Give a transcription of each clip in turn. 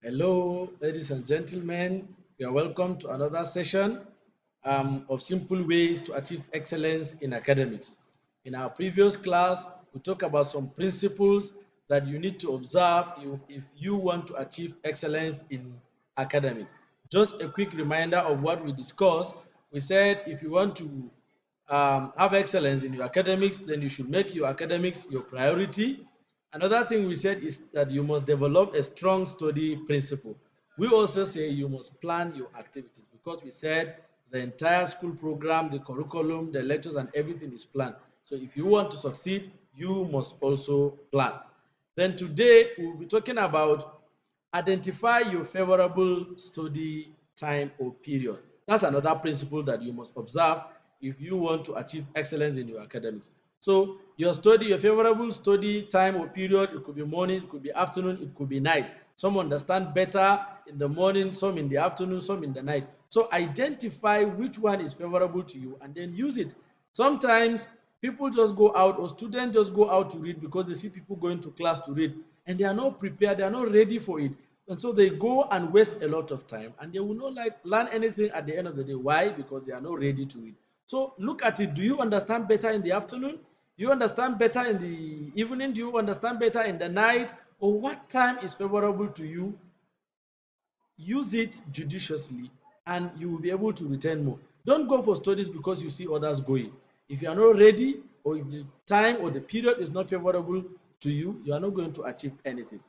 Hello, ladies and gentlemen. You are welcome to another session of simple ways to achieve excellence in academics. In our previous class, we talked about some principles that you need to observe if you want to achieve excellence in academics. Just a quick reminder of what we discussed. We said if you want to have excellence in your academics, then you should make your academics your priority. Another thing we said is that you must develop a strong study principle. We also say you must plan your activities because we said the entire school program, the curriculum, the lectures, and everything is planned. So if you want to succeed, you must also plan. Then today we'll be talking about identify your favorable study time or period. That's another principle that you must observe if you want to achieve excellence in your academics. So your favorable study time or period, it could be morning, it could be afternoon, it could be night. Some understand better in the morning, some in the afternoon, some in the night. So identify which one is favorable to you and then use it. Sometimes people just go out or students just go out to read because they see people going to class to read and they are not prepared, they are not ready for it. And so they go and waste a lot of time and they will not learn anything at the end of the day. Why? Because they are not ready to read. So look at it. Do you understand better in the afternoon? Do you understand better in the evening? Do you understand better in the night? Or what time is favorable to you? Use it judiciously and you will be able to retain more. Don't go for studies because you see others going. If you are not ready or if the time or the period is not favorable to you, you are not going to achieve anything.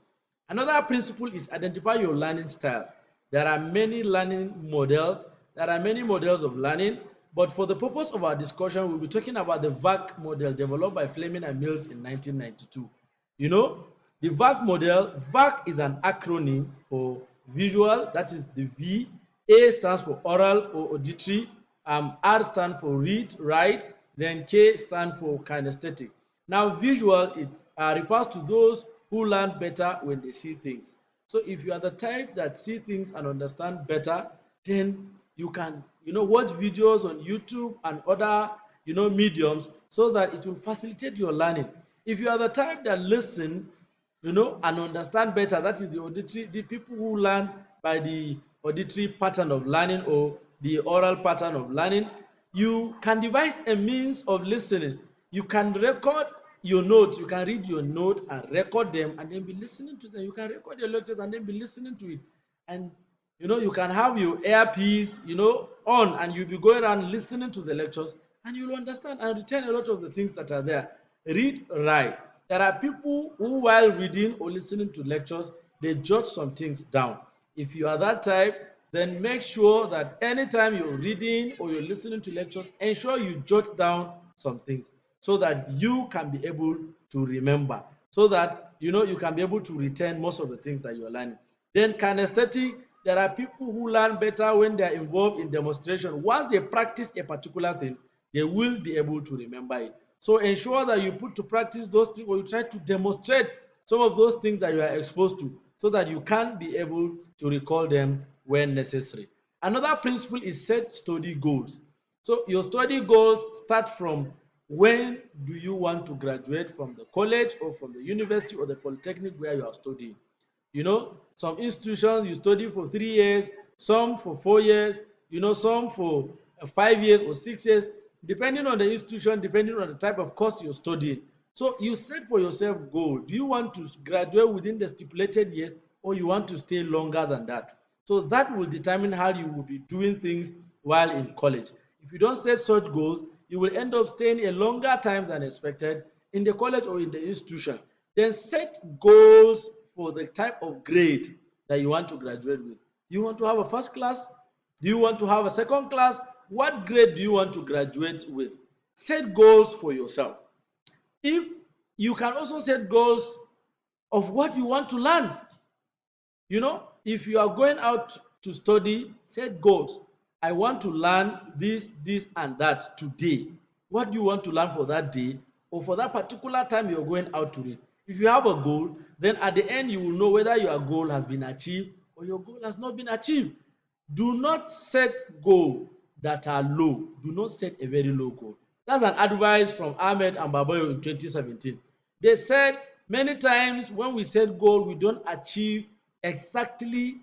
Another principle is identify your learning style. There are many learning models, there are many models of learning, but for the purpose of our discussion, we'll be talking about the VAC model developed by Fleming and Mills in 1992. You know, the VAC model, VAC is an acronym for visual, that is the V. A stands for oral or auditory. R stands for read, write. Then K stands for kinesthetic. Now, visual, it refers to those who learn better when they see things. So if you are the type that see things and understand better, then you can, watch videos on YouTube and other, mediums so that it will facilitate your learning. If you are the type that listen, and understand better, that is the auditory, the people who learn by the auditory pattern of learning or the oral pattern of learning, you can devise a means of listening. You can record your note, you can read your note and record them and then be listening to them. You can record your lectures and then be listening to it. And you can have your earpiece, on, and you'll be going around listening to the lectures and you'll understand and retain a lot of the things that are there. Read, write. There are people who, while reading or listening to lectures, they jot some things down. If you are that type, then make sure that anytime you're reading or you're listening to lectures, ensure you jot down some things so that you can be able to remember, so that you can be able to retain most of the things that you're learning. Then kinesthetic, there are people who learn better when they are involved in demonstration. Once they practice a particular thing, they will be able to remember it. So ensure that you put to practice those things or you try to demonstrate some of those things that you are exposed to so that you can be able to recall them when necessary. Another principle is set study goals. So your study goals start from when do you want to graduate from the college or from the university or the polytechnic where you are studying. Some institutions you study for 3 years, some for 4 years, some for 5 years or 6 years, depending on the institution, depending on the type of course you're studying. So you set for yourself goal. Do you want to graduate within the stipulated years or you want to stay longer than that? So that will determine how you will be doing things while in college. If you don't set such goals, you will end up staying a longer time than expected in the college or in the institution. Then set goals for the type of grade that you want to graduate with. Do you want to have a first class? Do you want to have a second class? What grade do you want to graduate with? Set goals for yourself. If you can also set goals of what you want to learn. If you are going out to study, set goals. I want to learn this, and that today. What do you want to learn for that day or for that particular time you're going out to read? If you have a goal, then at the end you will know whether your goal has been achieved or your goal has not been achieved. Do not set goals that are low. Do not set a very low goal. That's an advice from Ahmed and Babayo in 2017. They said many times when we set goal, we don't achieve exactly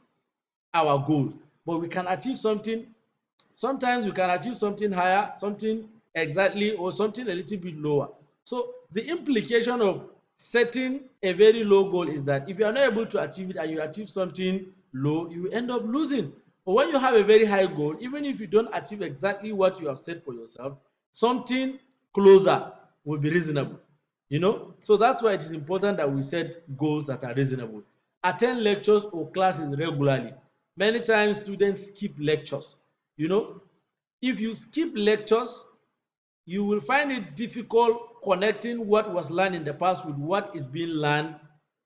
our goal, but we can achieve something. Sometimes we can achieve something higher, something exactly, or something a little bit lower. So the implication of setting a very low goal is that if you are not able to achieve it and you achieve something low, you end up losing. But when you have a very high goal, even if you don't achieve exactly what you have set for yourself, something closer will be reasonable. So that's why it is important that we set goals that are reasonable. Attend lectures or classes regularly. Many times students skip lectures. you know if you skip lectures, you will find it difficult connecting what was learned in the past with what is being learned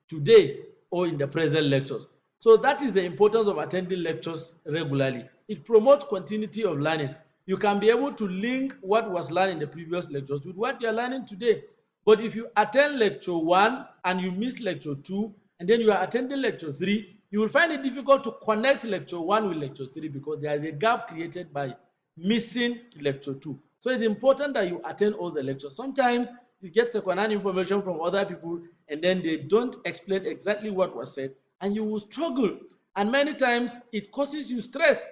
today or in the present lectures. So that is the importance of attending lectures regularly. It promotes continuity of learning. You can be able to link what was learned in the previous lectures with what you are learning today. But if you attend lecture 1 and you miss lecture 2 and then you are attending lecture 3, you will find it difficult to connect lecture 1 with lecture 3 because there is a gap created by missing lecture 2. So it's important that you attend all the lectures. Sometimes you get second-hand information from other people and then they don't explain exactly what was said and you will struggle. And many times it causes you stress.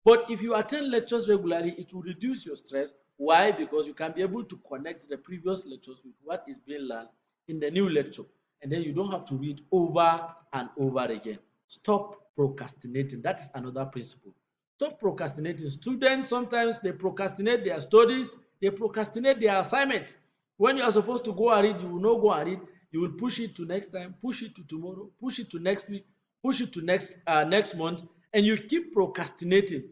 But if you attend lectures regularly, it will reduce your stress. Why? Because you can be able to connect the previous lectures with what is being learned in the new lecture. And then you don't have to read over and over again. Stop procrastinating. That is another principle. Stop procrastinating. Students sometimes they procrastinate their studies, they procrastinate their assignments. When you are supposed to go and read, you will not go and read. You will push it to next time, push it to tomorrow, push it to next week, push it to next month, and you keep procrastinating.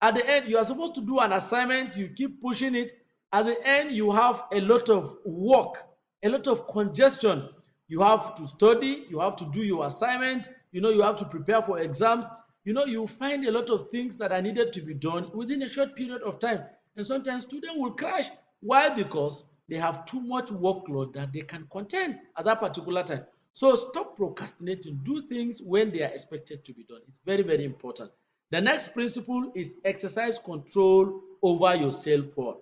At the end, you are supposed to do an assignment, you keep pushing it. At the end, you have a lot of work, a lot of congestion. You have to study, you have to do your assignment, you have to prepare for exams. You find a lot of things that are needed to be done within a short period of time. And sometimes students will crash. Why? Because they have too much workload that they can contain at that particular time. So stop procrastinating. Do things when they are expected to be done. It's very, very important. The next principle is exercise control over your cell phone.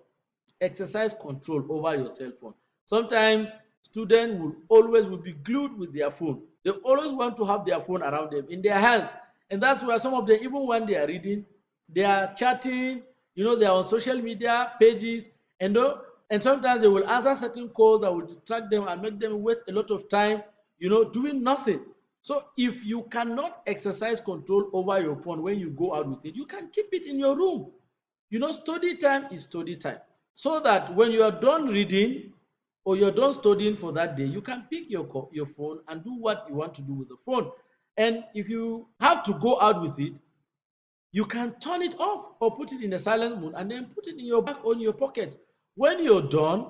Exercise control over your cell phone. Sometimes students will be glued with their phone. They always want to have their phone around them in their hands. And that's why some of them, even when they are reading, they are chatting, they are on social media pages, and sometimes they will answer certain calls that will distract them and make them waste a lot of time, doing nothing. So if you cannot exercise control over your phone when you go out with it, you can keep it in your room. Study time is study time. So that when you are done reading or you're done studying for that day, you can pick your phone and do what you want to do with the phone. And if you have to go out with it, you can turn it off or put it in a silent mode and then put it in your bag or in your pocket. When you're done,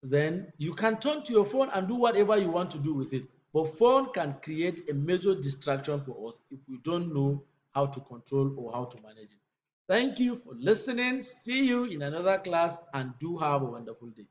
then you can turn to your phone and do whatever you want to do with it. But phone can create a major distraction for us if we don't know how to control or how to manage it. Thank you for listening. See you in another class and do have a wonderful day.